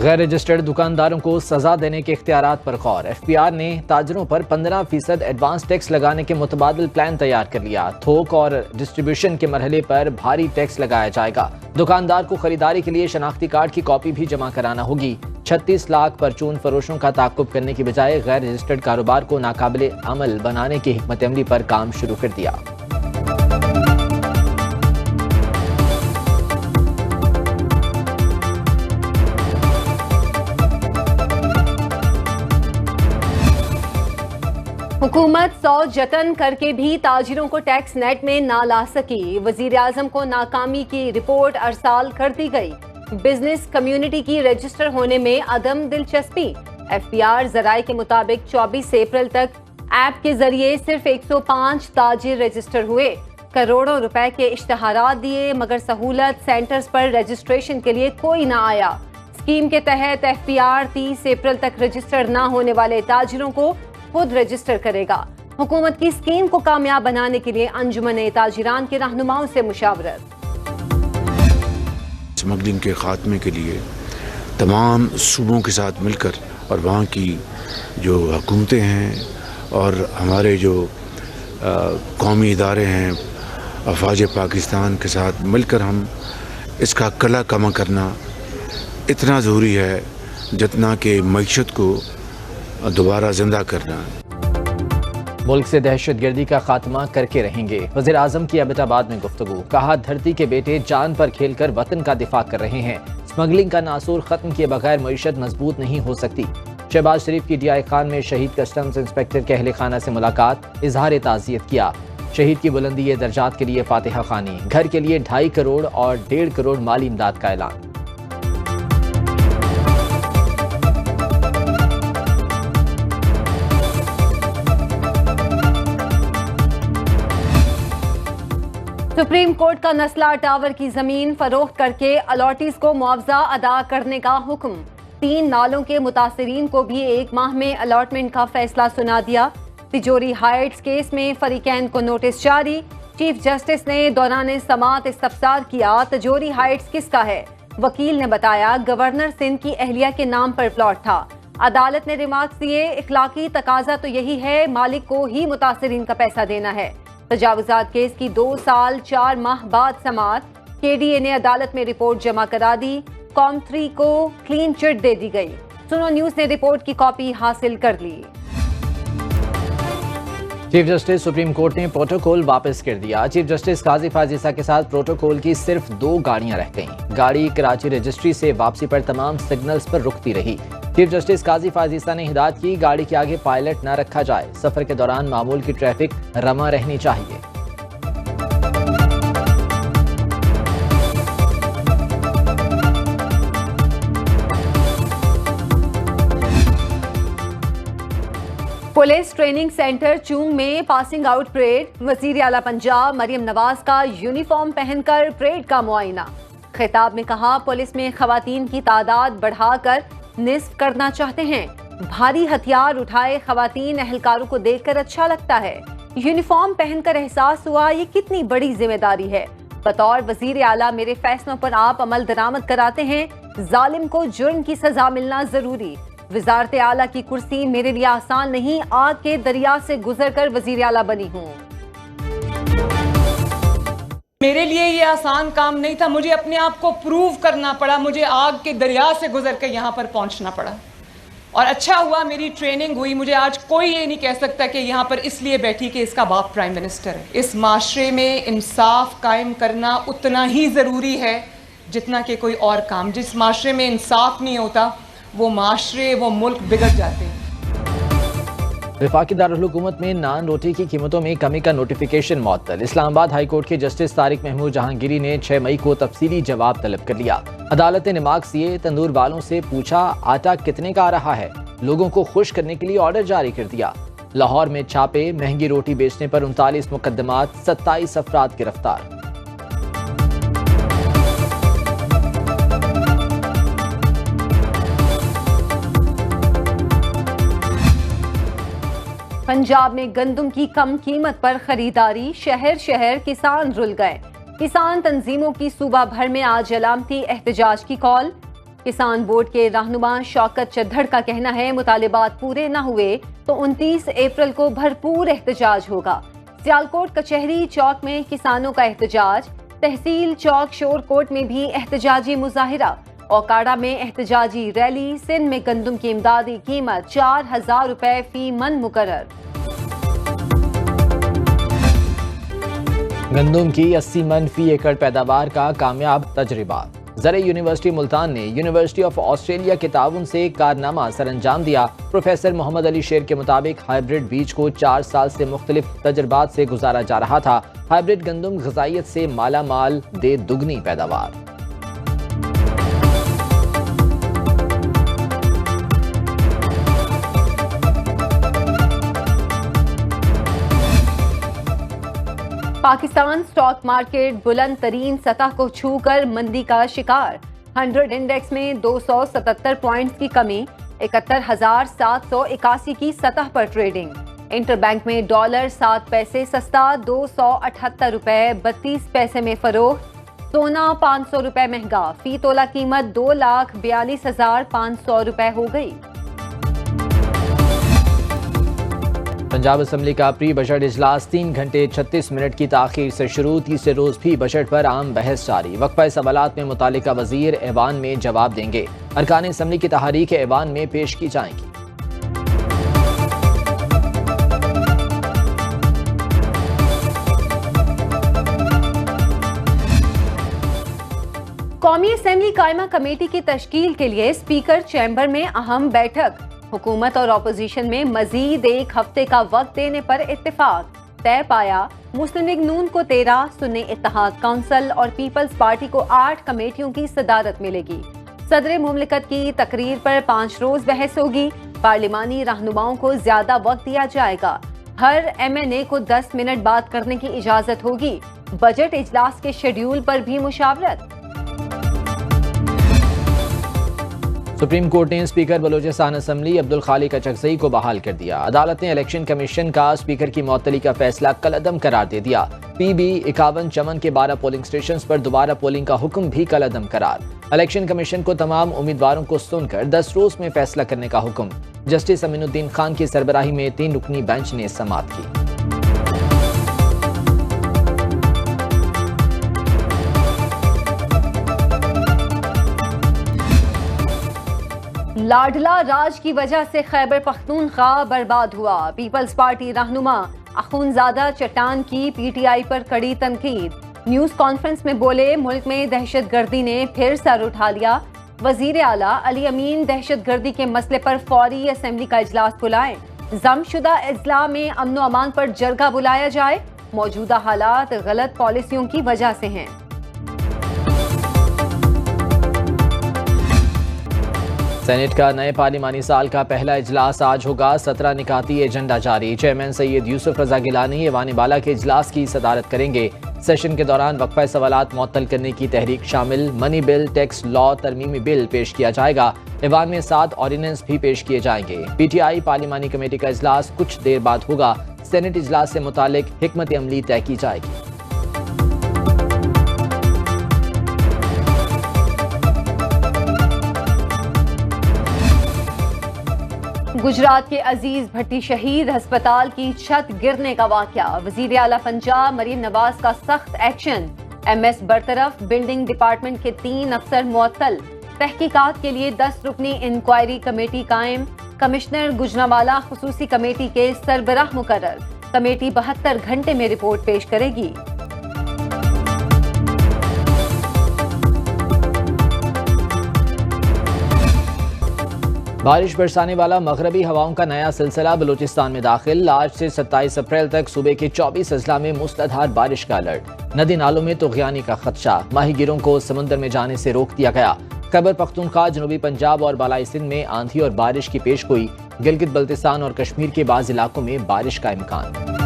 गैर रजिस्टर्ड दुकानदारों को सजा देने के इख्तियारात पर गौर। FPR ने ताजरों पर 15% एडवांस टैक्स लगाने के मुतबादिल प्लान तैयार कर लिया। थोक और डिस्ट्रीब्यूशन के मरहले पर भारी टैक्स लगाया जाएगा। दुकानदार को खरीदारी के लिए शनाख्ती कार्ड की कॉपी भी जमा कराना होगी। 36 लाख परचून फरोशों का ताक़ुब करने की बजाय गैर रजिस्टर्ड कारोबार को नाकाबिले अमल बनाने की हिकमत अमली पर काम शुरू कर दिया। हुकूमत 100 जतन करके भी ताजिरों को टैक्स नेट में ना ला सकी। वजीर आजम को नाकामी की रिपोर्ट अरसाल कर दी गई। बिजनेस कम्युनिटी की रजिस्टर होने में अदम दिलचस्पी। FPR जराये के मुताबिक 24 अप्रैल तक ऐप के जरिए सिर्फ 105 ताजिर रजिस्टर हुए। करोड़ों रुपए के इश्तहारात दिए मगर सहूलत सेंटर्स पर रजिस्ट्रेशन के लिए कोई ना आया। स्कीम के तहत FPR 30 अप्रैल तक रजिस्टर ना होने वाले ताजिरों को खुद रजिस्टर करेगा। हुकूमत की स्कीम को कामयाब बनाने के लिए अंजुमन ताजिरान के रहनुमाओं से मुशावरत। स्मगलिंग के खात्मे के लिए तमाम सूबों के साथ मिलकर और वहाँ की जो हुकूमतें हैं और हमारे जो कौमी इदारे हैं अफवाज पाकिस्तान के साथ मिलकर हम इसका कला कमा करना इतना ज़रूरी है जितना कि मईशत को दोबारा जिंदा करना। मुल्क से दहशतगर्दी का खात्मा करके रहेंगे। वज़ीर आज़म की एबटाबाद में गुफ्तगू। कहा धरती के बेटे जान पर खेलकर वतन का दिफा कर रहे हैं। स्मगलिंग का नासूर खत्म किए बगैर मईशत मजबूत नहीं हो सकती। शहबाज शरीफ की DI खान में शहीद कस्टम्स इंस्पेक्टर के अहले खाना से मुलाकात। इजहार ताज़ियत किया। शहीद की बुलंदी दर्जात के लिए फातिहा खानी। घर के लिए 2.5 करोड़ और 1.5 करोड़ माली इमदाद का ऐलान। सुप्रीम कोर्ट का नस्ला टावर की जमीन फरोख्त करके अलॉटीज को मुआवजा अदा करने का हुक्म। 3 नालों के मुतासिरीन को भी 1 माह में अलॉटमेंट का फैसला सुना दिया। तिजोरी हाइट्स केस में फरीकैन को नोटिस जारी। चीफ जस्टिस ने दौरान समाअत इस्तफसार किया, तिजोरी हाइट्स किसका है? वकील ने बताया गवर्नर सिंध की अहलिया के नाम पर प्लॉट था। अदालत ने रिमार्क्स दिए, इखलाकी तकाजा तो यही है, मालिक को ही मुतासिरीन का पैसा देना है। तजावुजात केस की 2 साल 4 माह बाद समाअत। KDA ने अदालत में रिपोर्ट जमा करा दी। कॉम 3 को क्लीन चिट दे दी गई। सुनो न्यूज ने रिपोर्ट की कॉपी हासिल कर ली। चीफ जस्टिस सुप्रीम कोर्ट ने प्रोटोकॉल वापस कर दिया। चीफ जस्टिस काजी फाजिसा के साथ प्रोटोकॉल की सिर्फ 2 गाड़ियां रह गईं। गाड़ी कराची रजिस्ट्री से वापसी पर तमाम सिग्नल्स पर रुकती रही। चीफ जस्टिस काजी फाजिसा ने हिदायत की गाड़ी के आगे पायलट न रखा जाए। सफर के दौरान मामूल की ट्रैफिक रमा रहनी चाहिए। पुलिस ट्रेनिंग सेंटर चूंग में पासिंग आउट परेड। वजीर आला पंजाब मरियम नवाज का यूनिफॉर्म पहनकर परेड का मुआयना। खिताब में कहा पुलिस में खवातीन की तादाद बढ़ाकर निस्फ करना चाहते हैं। भारी हथियार उठाए खवातीन एहलकारों को देखकर अच्छा लगता है। यूनिफॉर्म पहनकर एहसास हुआ ये कितनी बड़ी जिम्मेदारी है। बतौर वजीर आला मेरे फैसलों पर आप अमल दरामद कराते हैं। जालिम को जुर्म की सजा मिलना जरूरी। वजारत आला की कुर्सी मेरे लिए आसान नहीं, आग के दरिया से गुजरकर वजीर आला बनी हूँ। मेरे लिए ये आसान काम नहीं था, मुझे अपने आप को प्रूव करना पड़ा, मुझे आग के दरिया से गुजर कर यहाँ पर पहुँचना पड़ा। और अच्छा हुआ मेरी ट्रेनिंग हुई। मुझे आज कोई ये नहीं कह सकता कि यहाँ पर इसलिए बैठी कि इसका बाप प्राइम मिनिस्टर है। इस माशरे में इंसाफ कायम करना उतना ही ज़रूरी है जितना कि कोई और काम। जिस माशरे में इंसाफ नहीं होता वो माशरे, वो मुल्क बिगड़ जाते हैं। वफाकी दारुल हुकूमत में नान रोटी की कीमतों में कमी का नोटिफिकेशन मुअत्तल। इस्लामाबाद हाई कोर्ट के जस्टिस तारिक महमूद जहांगीरी ने 6 मई को तफसीली जवाब तलब कर लिया। अदालत ने रिमार्क्स दिए, तंदूर वालों से पूछा आटा कितने का आ रहा है। लोगों को खुश करने के लिए ऑर्डर जारी कर दिया। लाहौर में छापे, महंगी रोटी बेचने पर 39 मुकदमात, 27 अफराद गिरफ्तार। पंजाब में गंदम की कम कीमत पर खरीदारी। शहर शहर किसान रुल गए। किसान तंजीमों की सूबा भर में आज अलामती एहतजाज की कॉल। किसान बोर्ड के रहनुमा शौकत चद्दड़ का कहना है मुतालिबात पूरे न हुए तो 29 अप्रैल को भरपूर एहतजाज होगा। सियालकोट कचहरी चौक में किसानों का एहतजाज, तहसील चौक शोरकोट में भी एहतजाजी मुजाहिरा, ओकाड़ा में एहतजाजी रैली। सिंध में गंदम की इमदादी कीमत 4000 रुपए फी मन मुकर्रर। गंदम की 80 मन फी एकड़ पैदावार का कामयाब तजर्बा। ज़रे यूनिवर्सिटी मुल्तान ने यूनिवर्सिटी ऑफ ऑस्ट्रेलिया के ताउन से कारनामा सरअंजाम दिया। प्रोफेसर मोहम्मद अली शेर के मुताबिक हाइब्रिड बीज को 4 साल से मुख्तलिफ तजर्बात से गुजारा जा रहा था। हाइब्रिड गंदम ग़िज़ाइयत से माला माल दे दुगनी पैदावार। पाकिस्तान स्टॉक मार्केट बुलंद तरीन सतह को छूकर मंदी का शिकार। 100 इंडेक्स में 277 पॉइंट्स की कमी, 71,781 की सतह पर ट्रेडिंग। इंटरबैंक में डॉलर 7 पैसे सस्ता, 278 रुपए 32 पैसे में फरोख्त। सोना 500 रुपए महंगा, फी तोला कीमत 2,42,500 रुपए हो गई। पंजाब असम्बली का प्री बजट इजलास 3 घंटे 36 मिनट की ताखीर से शुरू। तीसरे रोज भी बजट पर आम बहस जारी। वक्फा सवालात में मुतालिका वजीर ऐवान में जवाब देंगे। अरकान असम्बली की तहरीक ऐवान में पेश की जाएंगी। कौमी असम्बली कायमा कमेटी की तश्कील के लिए स्पीकर चैम्बर में अहम बैठक। हुकूमत और अपोजिशन में मजीद 1 हफ्ते का वक्त देने पर इत्तेफाक तय पाया। मुस्लिम लीग नून को 13, सुन्नी इत्तेहाद काउंसिल और पीपल्स पार्टी को 8 कमेटियों की सदारत मिलेगी। सदर मुमलिकत की तकरीर पर 5 रोज बहस होगी। पार्लिमानी रहनुमाओं को ज्यादा वक्त दिया जाएगा। हर MNA को 10 मिनट बात करने की इजाजत होगी। बजट इजलास के शेड्यूल पर भी मुशावरत। सुप्रीम कोर्ट ने स्पीकर बलोचिस्तान असम्बली अब्दुल खालिक अचकज़ई को बहाल कर दिया। अदालत ने इलेक्शन कमीशन का स्पीकर की मुअत्तली का फैसला कलअदम करार दे दिया। PB 51 चमन के 12 पोलिंग स्टेशन पर दोबारा पोलिंग का हुक्म भी कलअदम करार। इलेक्शन कमीशन को तमाम उम्मीदवारों को सुनकर 10 रोज में फैसला करने का हुक्म। जस्टिस अमीनुद्दीन खान की सरबराही में 3 रुकनी बेंच ने समाअत की। लाडला राज की वजह से खैबर पख्तूनख्वा बर्बाद हुआ। पीपल्स पार्टी रहनुमा अखुनजादा चट्टान की PTI पर कड़ी तनकीद। न्यूज कॉन्फ्रेंस में बोले, मुल्क में दहशतगर्दी ने फिर सर उठा लिया। वजीर आला अली अमीन दहशतगर्दी के मसले पर फौरी असम्बली का इजलास बुलाएं। जमशुदा इजला में अमन व अमान पर जरगा बुलाया जाए। मौजूदा हालात गलत पॉलिसियों की वजह से हैं। सेनेट का नए पार्लिमानी साल का पहला इजलास आज होगा। 17 निकाती एजेंडा जारी। चेयरमैन सैयद यूसुफ रजा गिलानी ऐवान बाला के इजलास की सदारत करेंगे। सेशन के दौरान वक्फा सवालात मुअत्तल करने की तहरीक शामिल। मनी बिल, टैक्स लॉ तरमीमी बिल पेश किया जाएगा। ऐवान में 7 ऑर्डिनेंस भी पेश किए जाएंगे। PTI पार्लिमानी कमेटी का इजलास कुछ देर बाद होगा। सेनेट इजलास से मुतालिक हिकमत अमली तय की जाएगी। गुजरात के अजीज भट्टी शहीद अस्पताल की छत गिरने का वाकया। वजीर आला पंजाब मरीम नवाज का सख्त एक्शन। MS बरतरफ, बिल्डिंग डिपार्टमेंट के 3 अफसर मुअत्तल। तहकीकात के लिए 10 रुकनी इंक्वायरी कमेटी कायम। कमिश्नर गुजरावाला खुसूसी कमेटी के सरबराह मुकर्रर। कमेटी 72 घंटे में रिपोर्ट पेश करेगी। बारिश बरसाने वाला मगरबी हवाओं का नया सिलसिला बलूचिस्तान में दाखिल। आज से 27 अप्रैल तक सूबे के 24 अजला में मूसलाधार बारिश का अलर्ट। नदी नालों में तुग़यानी का खदशा। माहीगीरों को समुद्र में जाने से रोक दिया गया। खैबर पख्तूनख्वा, जनूबी पंजाब और बालाई सिंध में आंधी और बारिश की पेशगोई। गिलगित बल्तिस्तान और कश्मीर के बाज़ इलाकों में बारिश का इम्कान।